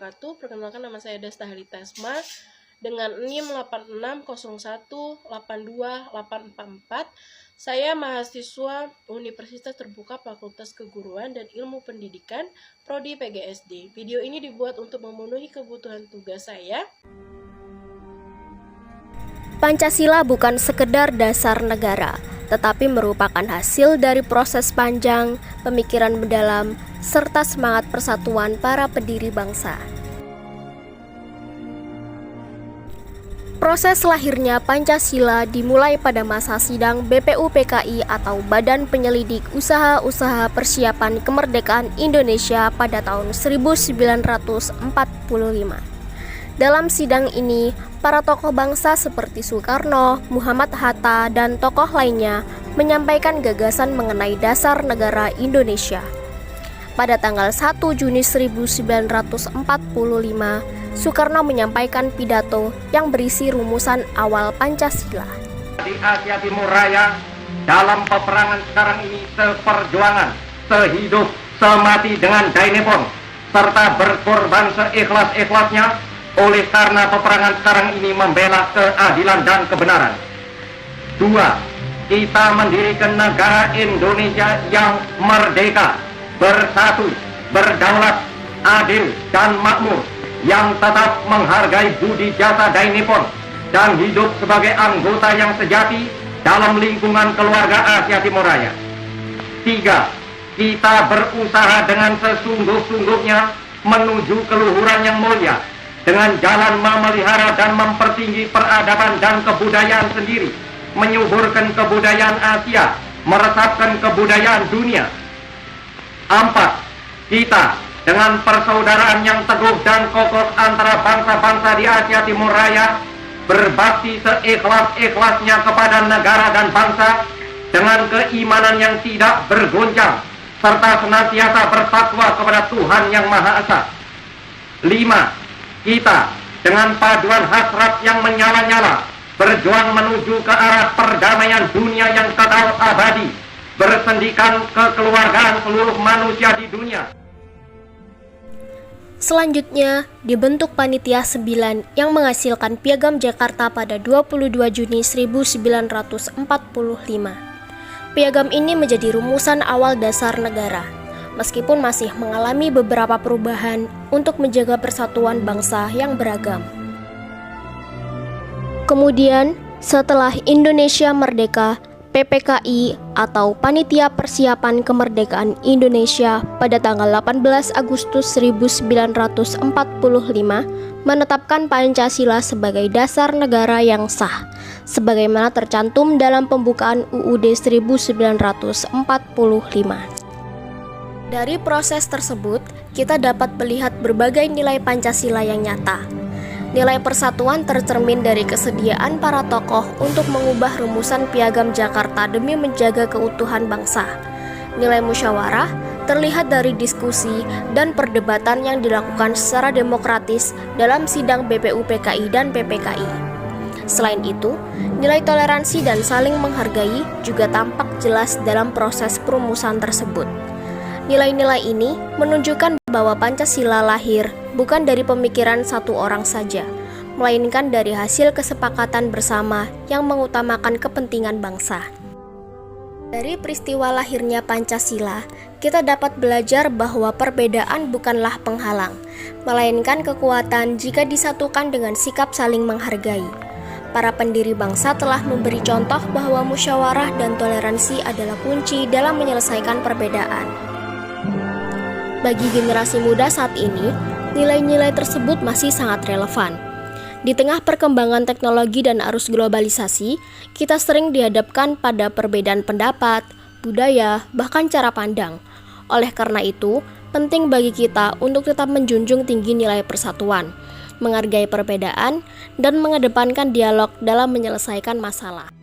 wabarakatuh. Perkenalkan, nama saya Desta Halitasma dengan NIM 8601828844. Saya mahasiswa Universitas Terbuka Fakultas Keguruan dan Ilmu Pendidikan Prodi PGSD. Video ini dibuat untuk memenuhi kebutuhan tugas saya. Pancasila bukan sekedar dasar negara, tetapi merupakan hasil dari proses panjang, pemikiran mendalam, serta semangat persatuan para pendiri bangsa. Proses lahirnya Pancasila dimulai pada masa sidang BPUPKI atau Badan Penyelidik Usaha-Usaha Persiapan Kemerdekaan Indonesia pada tahun 1945. Dalam sidang ini, para tokoh bangsa seperti Soekarno, Muhammad Hatta, dan tokoh lainnya menyampaikan gagasan mengenai dasar negara Indonesia. Pada tanggal 1 Juni 1945, Soekarno menyampaikan pidato yang berisi rumusan awal Pancasila. Di Asia Timur Raya, dalam peperangan sekarang ini seperjuangan, sehidup, semati dengan Dainepon, serta berkorban seikhlas-ikhlasnya oleh karena peperangan sekarang ini membela keadilan dan kebenaran. 2. Kita mendirikan negara Indonesia yang merdeka, bersatu, berdaulat, adil, dan makmur, yang tetap menghargai budi jasa Dainepon dan hidup sebagai anggota yang sejati dalam lingkungan keluarga Asia Timur Raya. 3. Kita berusaha dengan sesungguh-sungguhnya menuju keluhuran yang mulia dengan jalan memelihara dan mempertinggi peradaban dan kebudayaan sendiri, menyuburkan kebudayaan Asia, meresapkan kebudayaan dunia. 4. Kita dengan persaudaraan yang teguh dan kokoh antara bangsa-bangsa di Asia Timur Raya berbakti seikhlas-ikhlasnya kepada negara dan bangsa dengan keimanan yang tidak bergoncang serta senantiasa bertakwa kepada Tuhan Yang Maha Esa. 5. Kita dengan paduan hasrat yang menyala-nyala berjuang menuju ke arah perdamaian dunia yang kekal abadi, bersendikan kekeluargaan seluruh manusia di dunia. Selanjutnya, dibentuk Panitia 9 yang menghasilkan Piagam Jakarta pada 22 Juni 1945. Piagam ini menjadi rumusan awal dasar negara, meskipun masih mengalami beberapa perubahan untuk menjaga persatuan bangsa yang beragam. Kemudian, setelah Indonesia merdeka, PPKI atau Panitia Persiapan Kemerdekaan Indonesia pada tanggal 18 Agustus 1945 menetapkan Pancasila sebagai dasar negara yang sah, sebagaimana tercantum dalam pembukaan UUD 1945. Dari proses tersebut, kita dapat melihat berbagai nilai Pancasila yang nyata. Nilai persatuan tercermin dari kesediaan para tokoh untuk mengubah rumusan Piagam Jakarta demi menjaga keutuhan bangsa. Nilai musyawarah terlihat dari diskusi dan perdebatan yang dilakukan secara demokratis dalam sidang BPUPKI dan PPKI. Selain itu, nilai toleransi dan saling menghargai juga tampak jelas dalam proses perumusan tersebut. Nilai-nilai ini menunjukkan bahwa Pancasila lahir bukan dari pemikiran satu orang saja, melainkan dari hasil kesepakatan bersama yang mengutamakan kepentingan bangsa. Dari peristiwa lahirnya Pancasila, kita dapat belajar bahwa perbedaan bukanlah penghalang, melainkan kekuatan jika disatukan dengan sikap saling menghargai. Para pendiri bangsa telah memberi contoh bahwa musyawarah dan toleransi adalah kunci dalam menyelesaikan perbedaan. Bagi generasi muda saat ini, nilai-nilai tersebut masih sangat relevan. Di tengah perkembangan teknologi dan arus globalisasi, kita sering dihadapkan pada perbedaan pendapat, budaya, bahkan cara pandang. Oleh karena itu, penting bagi kita untuk tetap menjunjung tinggi nilai persatuan, menghargai perbedaan, dan mengedepankan dialog dalam menyelesaikan masalah.